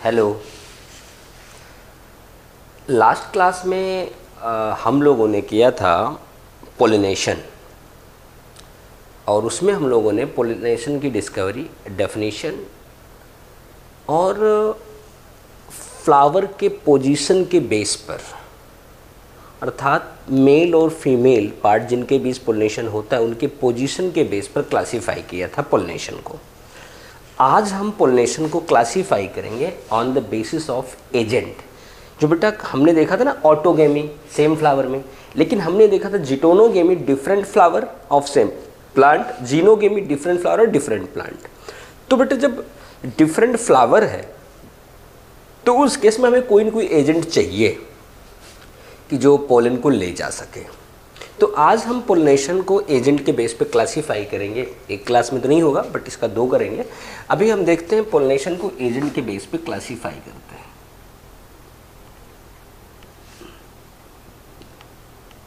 Hello. Last class में हम लोगों ने किया था पोलिनेशन, और उसमें हम लोगों ने पोलिनेशन की डिस्कवरी, डेफिनेशन और फ्लावर के पोजीशन के बेस पर, अर्थात मेल और फीमेल पार्ट जिनके बीच पोलिनेशन होता है उनके पोजीशन के बेस पर क्लासीफाई किया था पोलिनेशन को। आज हम पोलिनेशन को क्लासीफाई करेंगे on the basis of agent. जो बेटा हमने देखा था ना ऑटोगेमी सेम फ्लावर में, लेकिन हमने देखा था geitonogamy different flower of same plant, xenogamy different flower और डिफरेंट प्लांट। तो बेटा जब डिफरेंट फ्लावर है तो उस केस में हमें कोई ना कोई एजेंट चाहिए कि जो पोलन को ले जा सके। तो आज हम पोलिनेशन को एजेंट के बेस पे क्लासीफाई करेंगे। एक क्लास में तो नहीं होगा बट इसका दो करेंगे। अभी हम देखते हैं पोलिनेशन को एजेंट के बेस पे क्लासीफाई करते हैं।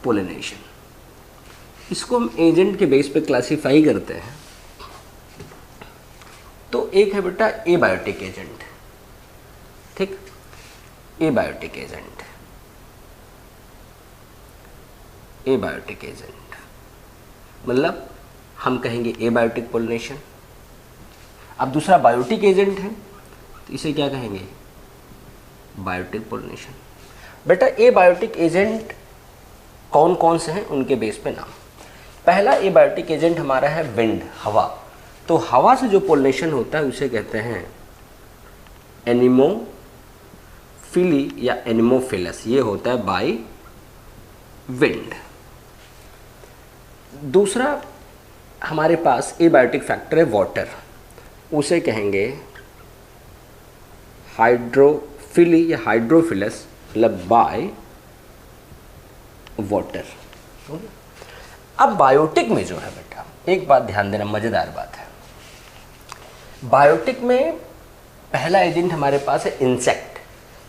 पोलिनेशन, इसको हम एजेंट के बेस पे क्लासीफाई करते हैं। तो एक है बेटा एबायोटिक एजेंट, ठीक, एबायोटिक एजेंट, एबायोटिक एजेंट मतलब हम कहेंगे एबायोटिक पोलिनेशन। अब दूसरा बायोटिक एजेंट है तो इसे क्या कहेंगे, बायोटिक पोलिनेशन। बेटा एबायोटिक एजेंट कौन कौन से हैं उनके बेस पे नाम। पहला एबायोटिक एजेंट हमारा है विंड, हवा। तो हवा से जो पोलिनेशन होता है उसे कहते हैं एनिमोफिली या एनिमोफिलस, ये होता है बाय विंड। दूसरा हमारे पास एबायोटिक फैक्टर है वाटर, उसे कहेंगे हाइड्रोफिली या हाइड्रोफिलस, मतलब बाय वाटर। अब बायोटिक में जो है बेटा एक बात ध्यान देना, मजेदार बात है। बायोटिक में पहला एजेंट हमारे पास है इंसेक्ट।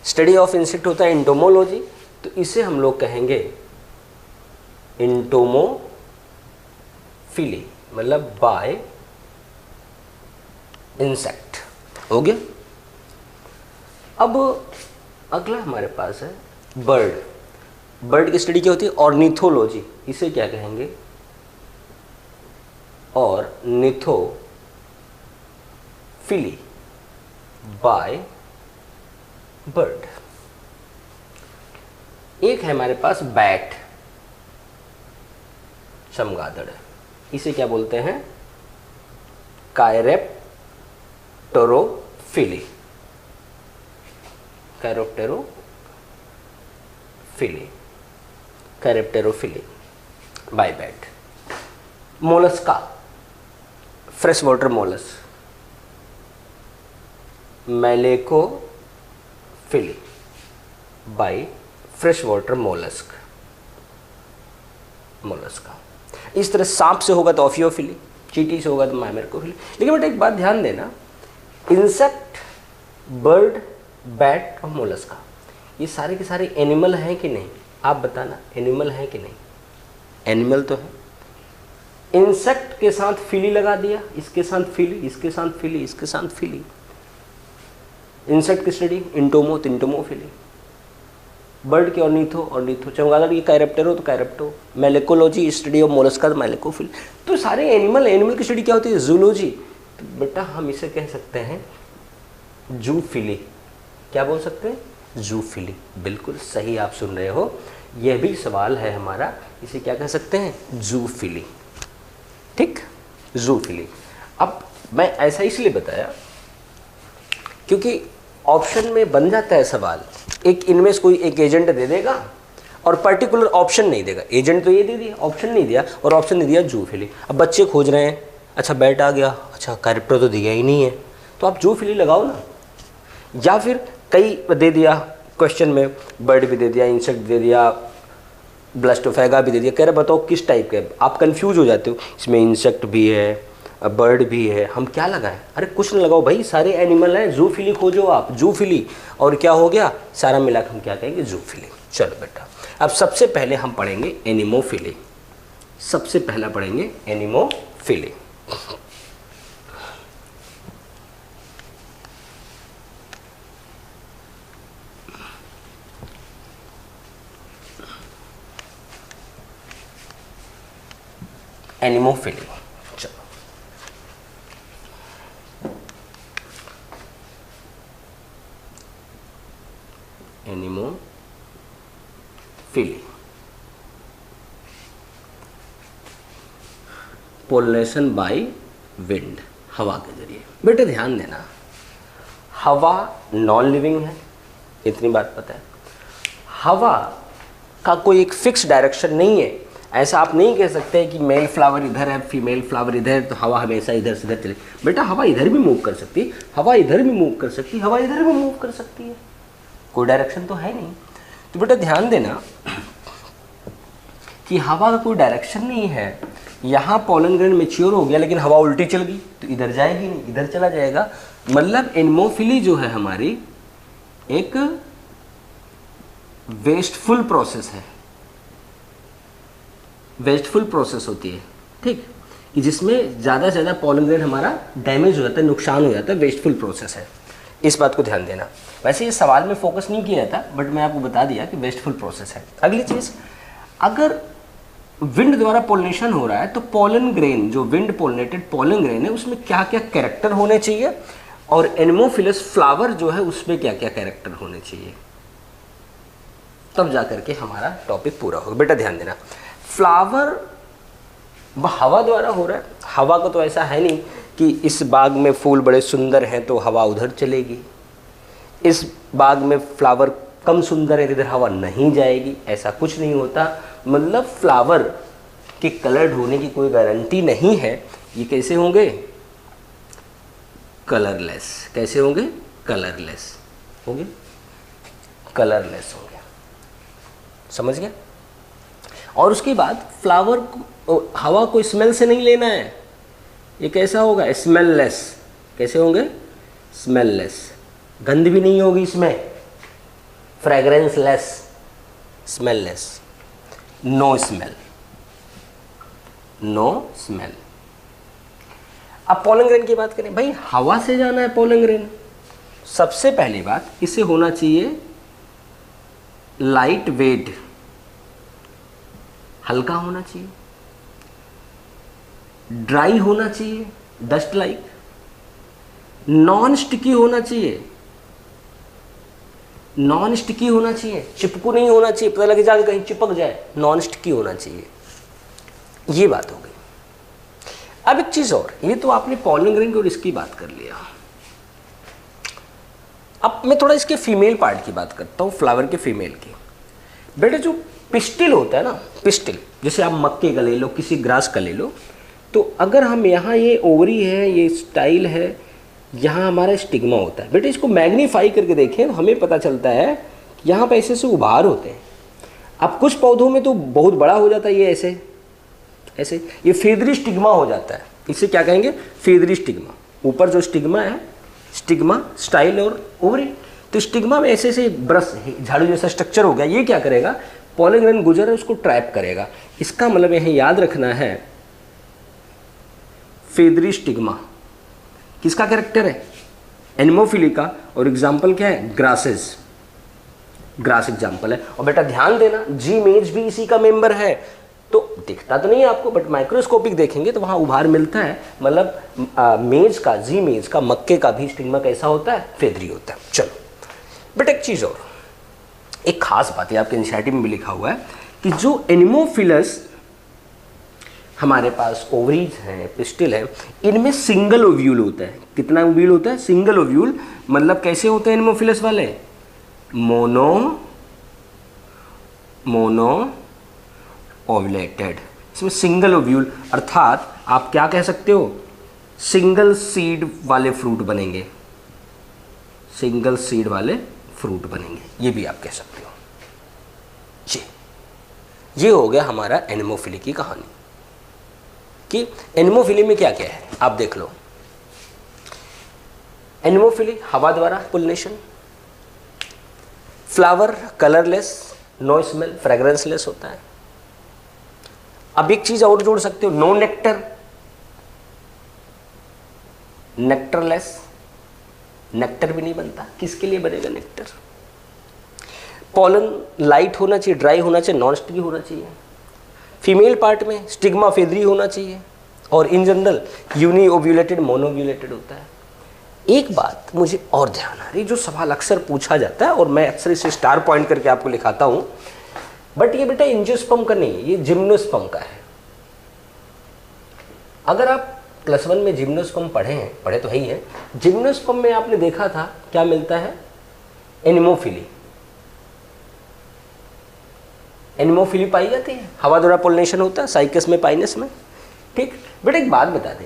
स्टडी ऑफ इंसेक्ट होता है एंटोमोलॉजी, तो इसे हम लोग कहेंगे एंटोमोफिली, मतलब बाय इंसेक्ट। हो गया। अब अगला हमारे पास है बर्ड। बर्ड की स्टडी क्या होती है, ऑर्निथोलॉजी, इसे क्या कहेंगे, ऑर्निथोफिली बाय बर्ड। एक है हमारे पास बैट, चमगादड़, इसे क्या बोलते हैं, chiropterophily, chiropterophily by bat. Mollusca, fresh water molluscs, malacophily by fresh water mollusc, mollusca. इस तरह सांप से होगा तो ऑफियोफिली, चींटी से होगा तो मैमरकोफिली। लेकिन बेटा एक बात ध्यान देना, इंसेक्ट, बर्ड, बैट और मोलस्का ये सारे के सारे एनिमल हैं कि नहीं, आप बताना, एनिमल हैं कि नहीं। एनिमल तो है। इंसेक्ट के साथ फिली लगा दिया, इसके साथ फिली, इसके साथ फिली, इसके साथ फिली। इंसेक्ट की स्टडी इंटोमो तो इंटोमोफिली, बर्ड की ऑर्निथो, ऑर्निथो, चमगादड़ की कैरेप्टेरो तो कैरेप्टो, मैलेकोलॉजी स्टडी ऑफ मोलस्का तो मैलेकोफिल। तो सारे एनिमल, एनिमल की स्टडी क्या होती है, जूलॉजी। तो बेटा हम इसे कह सकते हैं जूफिली। क्या बोल सकते हैं, जूफिली। बिल्कुल सही आप सुन रहे हो, यह भी सवाल है हमारा, इसे क्या कह सकते हैं, जूफिली, ठीक, जूफिली। अब मैं ऐसा इसलिए बताया क्योंकि ऑप्शन में बन जाता है सवाल, एक इनमें से कोई एक एजेंट दे देगा और पर्टिकुलर ऑप्शन नहीं देगा। एजेंट तो ये दे दिया, ऑप्शन नहीं दिया, और ऑप्शन दे दिया जूफिली। अब बच्चे खोज रहे हैं, अच्छा बैट आ गया, अच्छा कैरेक्टर तो दिया ही नहीं है, तो आप जूफिली लगाओ ना। या फिर कई दे दिया क्वेश्चन में, बर्ड भी दे दिया, इंसेक्ट दे दिया, ब्लास्टोफेगा भी दे दिया, कह रहे बताओ किस टाइप के, आप कंफ्यूज हो जाते हो, इसमें इंसेक्ट भी है, बर्ड भी है, हम क्या लगाएं। अरे कुछ न लगाओ भाई, सारे एनिमल हैं, जूफिली खोजो आप, जूफिली, और क्या हो गया, सारा मिलाकर हम क्या कहेंगे, जूफिली। चलो बेटा अब सबसे पहले हम पढ़ेंगे एनिमोफिली। सबसे पहला पढ़ेंगे एनिमोफिली। एनिमोफिली। चलो, एनिमोफिली, पोलिनेशन बाय विंड, हवा के जरिए। बेटे ध्यान देना, हवा नॉन लिविंग है, इतनी बात पता है। हवा का कोई एक फिक्स डायरेक्शन नहीं है। ऐसा आप नहीं कह सकते कि मेल फ्लावर इधर है, फीमेल फ्लावर इधर है, तो हवा हमेशा इधर से इधर चले। बेटा हवा इधर भी मूव कर सकती है, हवा इधर भी मूव कर सकती है, हवा इधर भी मूव कर सकती है, कोई डायरेक्शन तो है नहीं। तो बेटा ध्यान देना कि हवा का कोई डायरेक्शन नहीं है। यहाँ पोलन ग्रेन मैच्योर हो गया लेकिन हवा उल्टी चल गई तो इधर जाएगी नहीं, इधर चला जाएगा। मतलब एनिमोफिली जो है हमारी एक वेस्टफुल प्रोसेस है, वेस्टफुल प्रोसेस होती है, ठीक, कि जिसमें ज़्यादा से ज़्यादा पोलन ग्रेन हमारा डैमेज हो जाता है, नुकसान हो जाता है, वेस्टफुल प्रोसेस है। इस बात को ध्यान देना। वैसे ये सवाल में फोकस नहीं किया था बट मैं आपको बता दिया कि वेस्टफुल प्रोसेस है। अगली चीज़, अगर विंड द्वारा पोलिनेशन हो रहा है तो पोलन ग्रेन, जो विंड पोलिनेटेड पोलन ग्रेन है, उसमें क्या क्या कैरेक्टर होने चाहिए और एनिमोफिलस फ्लावर जो है उसमें क्या क्या कैरेक्टर होने चाहिए, तब जाकर के हमारा टॉपिक पूरा होगा। बेटा ध्यान देना, फ्लावर हवा द्वारा हो रहा है। हवा को तो ऐसा है नहीं कि इस बाग में फूल बड़े सुंदर हैं तो हवा उधर चलेगी, इस बाग में फ्लावर कम सुंदर है इधर हवा नहीं जाएगी, ऐसा कुछ नहीं होता। मतलब फ्लावर के कलर्ड होने की कोई गारंटी नहीं है। ये कैसे होंगे? कलरलेस। कैसे होंगे? कलरलेस होंगे, कलरलेस होंगे। समझ गया? और उसके बाद फ्लावर को, हवा को स्मेल से नहीं लेना है। ये कैसा होगा? स्मेललेस। कैसे होंगे? स्मेललेस। गंध भी नहीं होगी इसमें, फ्रेग्रेंसलेस, smell-less, no smell, no smell. अब पोलन ग्रेन की बात करें, भाई हवा से जाना है पोलन ग्रेन, सबसे पहली बात इसे होना चाहिए लाइट वेट, हल्का होना चाहिए, ड्राई होना चाहिए, डस्ट लाइक, नॉन स्टिकी होना चाहिए, नॉन स्टिकी होना चाहिए, चिपकू नहीं होना चाहिए, पता लगे जाके कहीं चिपक जाए, नॉन स्टिकी होना चाहिए। ये बात हो गई। अब एक चीज और, ये तो आपने पोलन ग्रेन और इसकी बात कर लिया। अब मैं थोड़ा इसके फीमेल पार्ट की बात करता हूँ, फ्लावर के फीमेल की। बेटे जो पिस्टिल होता है ना, पिस्टिल, जैसे आप मक्के का ले लो, किसी ग्रास का ले लो, तो अगर हम यहाँ ये ओवरी है, ये स्टाइल है, यहाँ हमारा स्टिग्मा होता है। बेटे इसको मैग्नीफाई करके देखें तो हमें पता चलता है कि यहाँ पे ऐसे से उभार होते हैं। अब कुछ पौधों में तो बहुत बड़ा हो जाता है, ये ऐसे ऐसे, ये फेदरी स्टिग्मा हो जाता है। इसे क्या कहेंगे? Feathery stigma. ऊपर जो स्टिग्मा है, स्टिग्मा, स्टाइल और ओवरी, तो स्टिग्मा में ऐसे ऐसे ब्रश, झाड़ू जैसा स्ट्रक्चर हो गया। ये क्या करेगा? पोलन ग्रेन गुजर है उसको ट्रैप करेगा। इसका मतलब यहाँ याद रखना है, फेदरी स्टिग्मा किसका कैरेक्टर है? एनिमोफिली का। और एग्जाम्पल क्या है? ग्रासेस, ग्रास एग्जाम्पल है। और बेटा ध्यान देना, जी मेज भी इसी का मेंबर है। तो दिखता तो नहीं है आपको, बट माइक्रोस्कोपिक देखेंगे तो वहाँ उभार मिलता है। मतलब मेज का, जी मेज का, मक्के का भी स्टिग्मा कैसा होता है? फेदरी होता है। चलो बेटा एक चीज़ और, एक खास बात है, आपके एनसीईआरटी में भी लिखा हुआ है कि जो एनिमोफिलस हमारे पास ओवरीज हैं, पिस्टिल है, इनमें सिंगल ओव्यूल होता है। कितना ओव्यूल होता है? Single ovule. मतलब कैसे होते हैं एनिमोफिलस वाले? मोनो ओवलेटेड। इसमें सिंगल ओव्यूल, अर्थात आप क्या कह सकते हो? सिंगल सीड वाले फ्रूट बनेंगे, सिंगल सीड वाले फ्रूट बनेंगे, ये भी आप कह सकते हो। ये हो गया हमारा एनिमोफिली की कहानी कि एनिमोफिली में क्या क्या है। आप देख लो, एनिमोफिली हवा द्वारा pollination, flower colourless, no smell, fragranceless होता है। अब एक चीज और जोड़ सकते हो, नो नेक्टर, नेक्टरलेस, नेक्टर भी नहीं बनता। किसके लिए बनेगा नेक्टर? पोलन लाइट होना चाहिए, ड्राई होना चाहिए, नॉन स्टिकी होना चाहिए। फीमेल पार्ट में स्टिग्मा फेदरी होना चाहिए और इन जनरल यूनी ओव्यूलेटेड मोनोव्यूलेटेड होता है। एक बात मुझे और ध्यान आ रही, जो सवाल अक्सर पूछा जाता है और मैं अक्सर इसे स्टार पॉइंट करके आपको लिखाता हूँ, बट ये बेटा एंजियोस्पर्म का नहीं है, ये जिम्नोस्पर्म का है। अगर आप +1 में जिम्नोस्पर्म पढ़े तो है ही है। जिम्नोस्पर्म में आपने देखा था क्या मिलता है, एनिमोफिली। एनिमोफिली पाई जाती है, हवा द्वारा पोलिनेशन होता है साइकस में, पाइनस में। ठीक बेटा एक बात बता दें,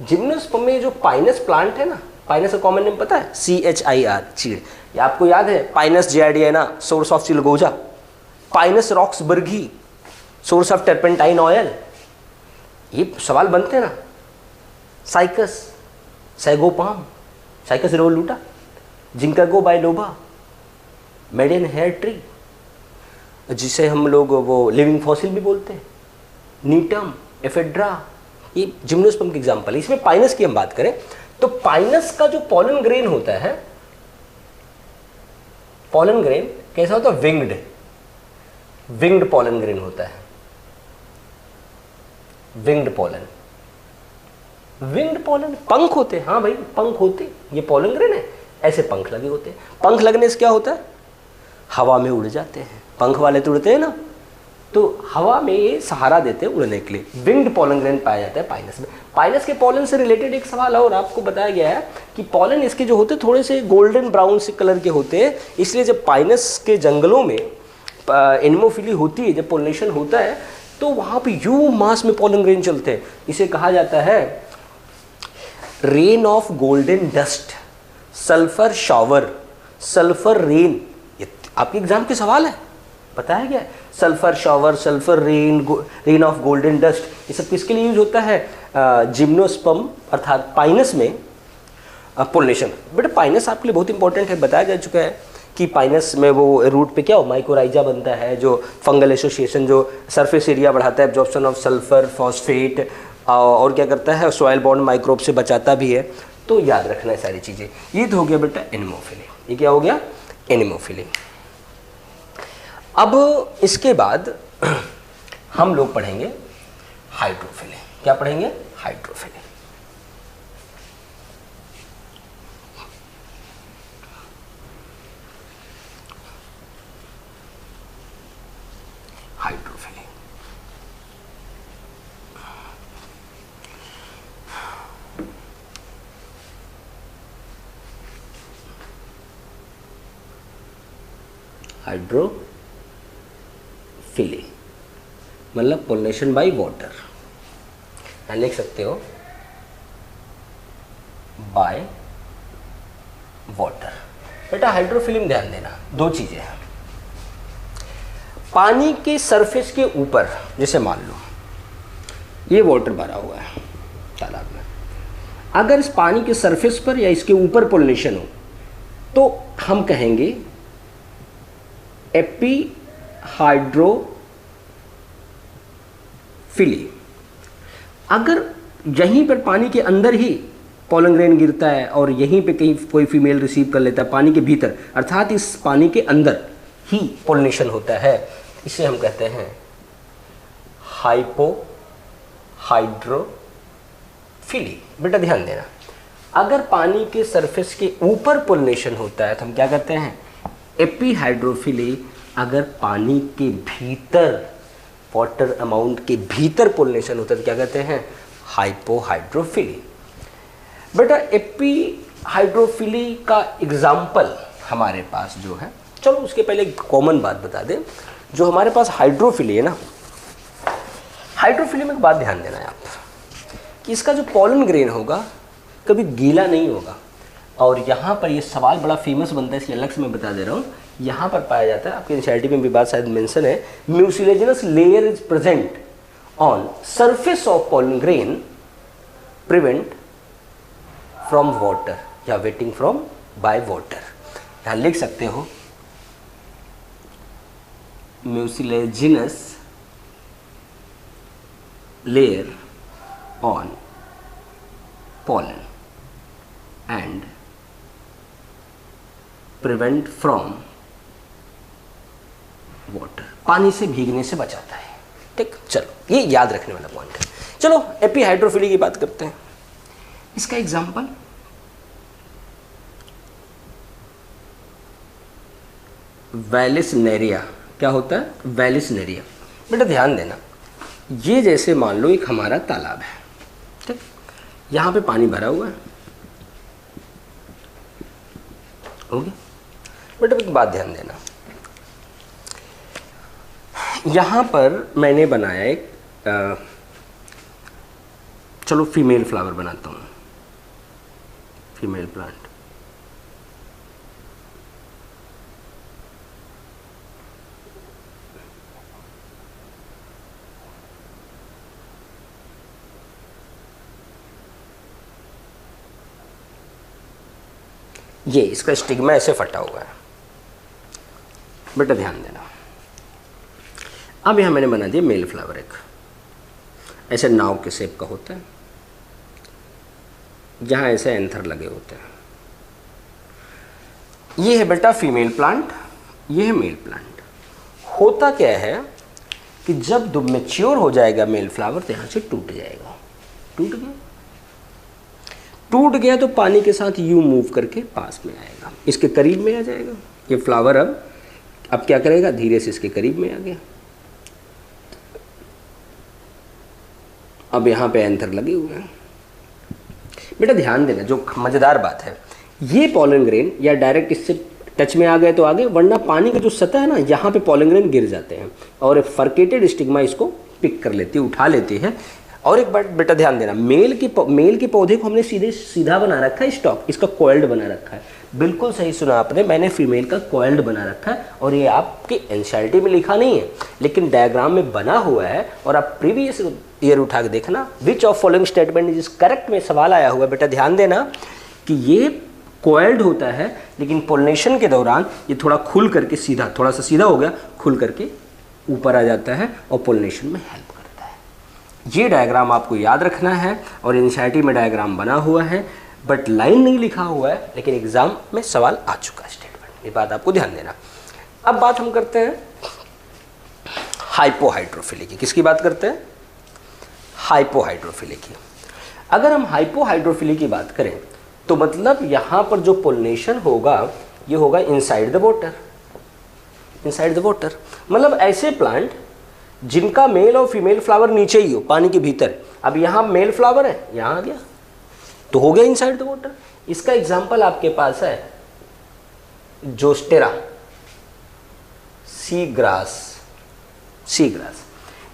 जिम्नोस्पर्म में जो पाइनस प्लांट है ना, पाइनस का कॉमन नेम पता है, CHIR, चीड़। ये आपको याद है, पाइनस जियार्डियाना सोर्स ऑफ चिलगोजा, Pinus roxburghii source of turpentine oil. ये सवाल बनते हैं ना, Cycas sago palm, Cycas revoluta, Ginkgo biloba, maidenhair tree जिसे हम लोग वो लिविंग फॉसिल भी बोलते हैं, नीटम, एफेड्रा, ये जिम्नोस्पर्म के एग्जाम्पल है। इसमें पाइनस की हम बात करें तो पाइनस का जो पॉलन ग्रेन होता है, पॉलन ग्रेन कैसा होता है, विंग्ड पॉलन ग्रेन होता है। विंग्ड पॉलन पंख होते हैं, हाँ भाई पंख होते, ये पॉलन ग्रेन है, ऐसे पंख लगे होते हैं। पंख लगने से क्या होता है, हवा में उड़ जाते हैं। पंख वाले तो उड़ते हैं ना, तो हवा में ये सहारा देते हैं उड़ने के लिए। विंग्ड पॉलन ग्रेन पाया जाता है पाइनस में। पाइनस के पॉलन से रिलेटेड एक सवाल और आपको बताया गया है कि पॉलन इसके जो होते थोड़े से गोल्डन ब्राउन से कलर के होते हैं, इसलिए जब पाइनस के जंगलों में एनिमोफिली होती है, जब पोलिनेशन होता है तो वहाँ पे यू मास में पॉलन ग्रेन चलते हैं। इसे कहा जाता है rain of golden dust, sulphur shower, sulphur rain. ये आपके एग्जाम के सवाल है, बताया गया है। Sulphur shower, sulphur rain, rain of golden dust, ये सब किसके लिए यूज होता है, जिम्नोस्पर्म अर्थात पाइनस में पोलिनेशन। बट पाइनस आपके लिए बहुत इंपॉर्टेंट है, बताया जा चुका है कि पाइनस में वो रूट पे क्या हो, माइकोराइजा बनता है, जो फंगल एसोसिएशन, जो सरफेस एरिया बढ़ाता है, एब्जॉर्प्शन ऑफ सल्फर, फॉस्फेट, और क्या करता है, सॉइल बॉर्न माइक्रोब से बचाता भी है। तो याद रखना है सारी चीज़ें। ये तो हो गया बेटा एनिमोफिली। ये क्या हो गया, एनिमोफिली। अब इसके बाद हम लोग पढ़ेंगे हाइड्रोफिली। क्या पढ़ेंगे, हाइड्रोफिली। हाइड्रोफिली हाइड्रोफिली मतलब पोलिनेशन बाय वाटर। यहाँ लिख सकते हो बाय वाटर। बेटा हाइड्रोफिली में ध्यान देना, दो चीजें हैं। पानी के सरफेस के ऊपर, जैसे मान लो ये वाटर भरा हुआ है तालाब में, अगर इस पानी के सरफेस पर या इसके ऊपर पोलिनेशन हो तो हम कहेंगे एपी हाइड्रोफिली। अगर यहीं पर पानी के अंदर ही पॉलन ग्रेन गिरता है और यहीं पे कहीं कोई फीमेल रिसीव कर लेता है पानी के भीतर, अर्थात इस पानी के अंदर ही पोलिनेशन होता है, इसे हम कहते हैं हाइपो हाइड्रोफिली। बेटा ध्यान देना, अगर पानी के सरफेस के ऊपर पोलिनेशन होता है तो हम क्या कहते हैं, एपी हाइड्रोफिली। अगर पानी के भीतर, वाटर अमाउंट के भीतर पोलिनेशन होता है तो क्या कहते हैं, हाइपो हाइड्रोफिली। बेटा एपी हाइड्रोफिली का एग्जाम्पल हमारे पास जो है, चलो उसके पहले एक कॉमन बात बता दें। जो हमारे पास हाइड्रोफिली है ना, हाइड्रोफिली में एक बात ध्यान देना है आप कि इसका जो पॉलन ग्रेन होगा कभी गीला नहीं होगा। और यहाँ पर ये सवाल बड़ा फेमस बनता है, इसलिए अलग से मैं बता दे रहा हूँ। यहाँ पर पाया जाता है, आपके एनसीईआरटी में भी बात शायद मेंशन है, mucilaginous layer is present on surface of pollen grain prevent from water या वेटिंग फ्रॉम बाय वाटर। यहाँ लिख सकते हो mucilaginous layer on pollen and prevent from water, पानी से भीगने से बचाता है। ठीक, चलो ये याद रखने वाला पॉइंट है। चलो एपीहाइड्रोफिली की बात करते हैं। इसका एग्जाम्पल वेलिसनेरिया। क्या होता है? वेलिसनेरिया। बेटा ध्यान देना, ये जैसे मान लो एक हमारा तालाब है, ठीक, यहाँ पे पानी भरा हुआ है, हो गया बेटा। एक बात ध्यान देना, यहाँ पर मैंने बनाया एक चलो फीमेल फ्लावर बनाता हूँ, फीमेल प्लांट। ये इसका स्टिग्मा ऐसे फटा हुआ है, बेटा ध्यान देना। अब यहाँ मैंने बना दिया मेल फ्लावर, एक ऐसे नाव के शेप का होता है, जहाँ ऐसे एंथर लगे होते हैं। ये है बेटा फीमेल प्लांट, ये है मेल प्लांट। होता क्या है कि जब मैच्योर हो जाएगा मेल फ्लावर तो यहाँ से टूट जाएगा, टूट गया, टूट गया तो पानी के साथ यूं मूव करके पास में आएगा, इसके करीब में आ जाएगा। ये फ्लावर अब क्या करेगा, धीरे से इसके करीब में आ गया। अब यहाँ पे एंथर लगे हुए हैं। बेटा ध्यान देना, जो मज़ेदार बात है, ये पॉलन ग्रेन या डायरेक्ट इससे टच में आ गए तो आगे, वरना पानी की जो सतह है ना, यहाँ पे पॉलन ग्रेन गिर जाते हैं और फर्केटेड स्टिग्मा इसको पिक कर लेती है, उठा लेती है। और एक बात बेटा ध्यान देना, मेल के पौधे को हमने सीधा बना रखा है स्टॉक, इसका कॉइल्ड बना रखा है। बिल्कुल सही सुना आपने, मैंने फीमेल का कॉइल्ड बना रखा है और ये आपके एनसीईआरटी में लिखा नहीं है, लेकिन डायग्राम में बना हुआ है। और आप प्रीवियस ईयर उठा के देखना, which of following statement is correct में सवाल आया हुआ है। बेटा ध्यान देना कि ये कॉइल्ड होता है, लेकिन पोलिनेशन के दौरान ये थोड़ा खुल करके सीधा, थोड़ा सा सीधा हो गया, खुल करके ऊपर आ जाता है और पोलिनेशन में हेल्प करता है। ये डायग्राम आपको याद रखना है और एनसीईआरटी में डायग्राम बना हुआ है, बट लाइन नहीं लिखा हुआ है, लेकिन एग्जाम में सवाल आ चुका है स्टेटमेंट, ये बात आपको ध्यान देना। अब बात हम करते हैं हाइपोहाइड्रोफिली की। किसकी बात करते हैं? हाइपोहाइड्रोफिली की। अगर हम हाइपोहाइड्रोफिली की बात करें तो मतलब यहाँ पर जो पोलिनेशन होगा ये होगा inside the water, inside the water. मतलब ऐसे प्लांट जिनका मेल और फीमेल फ्लावर नीचे ही हो, पानी के भीतर। अब यहाँ मेल फ्लावर है, यहाँ आ गया तो हो गया इनसाइड द वाटर। इसका एग्जाम्पल आपके पास है Zostera, sea grass, sea grass.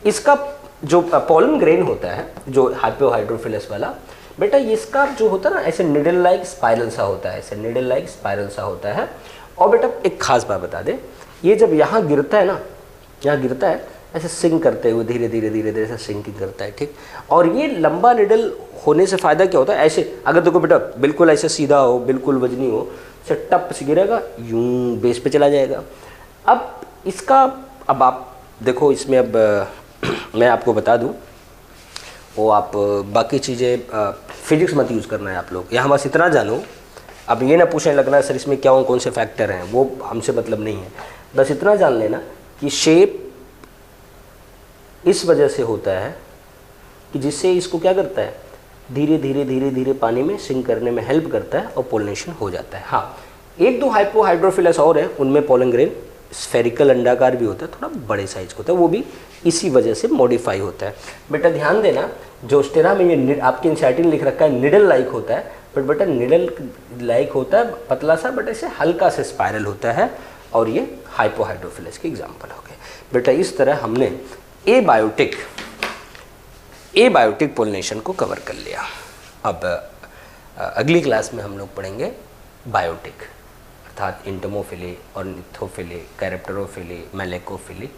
इसका जो पॉलन ग्रेन होता है, जो हाइपोहाइड्रोफिलस वाला, बेटा इसका जो होता है ना, ऐसे निडल लाइक स्पाइरल सा होता है, ऐसे निडल लाइक स्पाइरल सा होता है। और बेटा एक खास बात बता दे, ये जब यहाँ गिरता है ना, यहाँ गिरता है ऐसे सिंक करते हुए धीरे धीरे धीरे धीरे ऐसे सिंकिंग करता है, ठीक। और ये लंबा निडल होने से फ़ायदा क्या होता है, ऐसे अगर देखो बेटा बिल्कुल ऐसे सीधा हो, बिल्कुल वजनी हो, से टप से गिरेगा, यूं बेस पे चला जाएगा। अब इसका, अब आप देखो इसमें, अब मैं आपको बता दूं, वो आप बाकी चीज़ें फिजिक्स मत यूज़ करना है आप लोग, यहाँ बस इतना जानो। अब ये ना पूछने लगना सर इसमें क्या कौन से फैक्टर हैं, वो हमसे मतलब नहीं है। बस इतना जान लेना कि शेप इस वजह से होता है कि जिससे इसको क्या करता है, धीरे धीरे धीरे धीरे पानी में सिंक करने में हेल्प करता है और पोलिनेशन हो जाता है। हाँ, एक दो हाइपोहाइड्रोफिलस और हैं, उनमें पॉलन ग्रेन स्फेरिकल अंडाकार भी होता है, थोड़ा बड़े साइज का होता है, वो भी इसी वजह से मॉडिफाई होता है। बेटा ध्यान देना, जोस्टेरा में ये आपके एनसीईआरटी में लिख रखा है निडल लाइक होता है, बट बेटा निडल लाइक होता है पतला सा, बट ऐसे हल्का सा स्पाइरल होता है, और ये हाइपोहाइड्रोफिलस के एग्जाम्पल हो गए। बेटा इस तरह हमने एबायोटिक पोलिनेशन को कवर कर लिया। अब अगली क्लास में हम लोग पढ़ेंगे बायोटिक, अर्थात इंटमोफिली, ऑर्निथोफिली, कैरेप्टेरोफिली, मेलेकोफिली,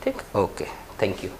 ठीक। Okay, thank you.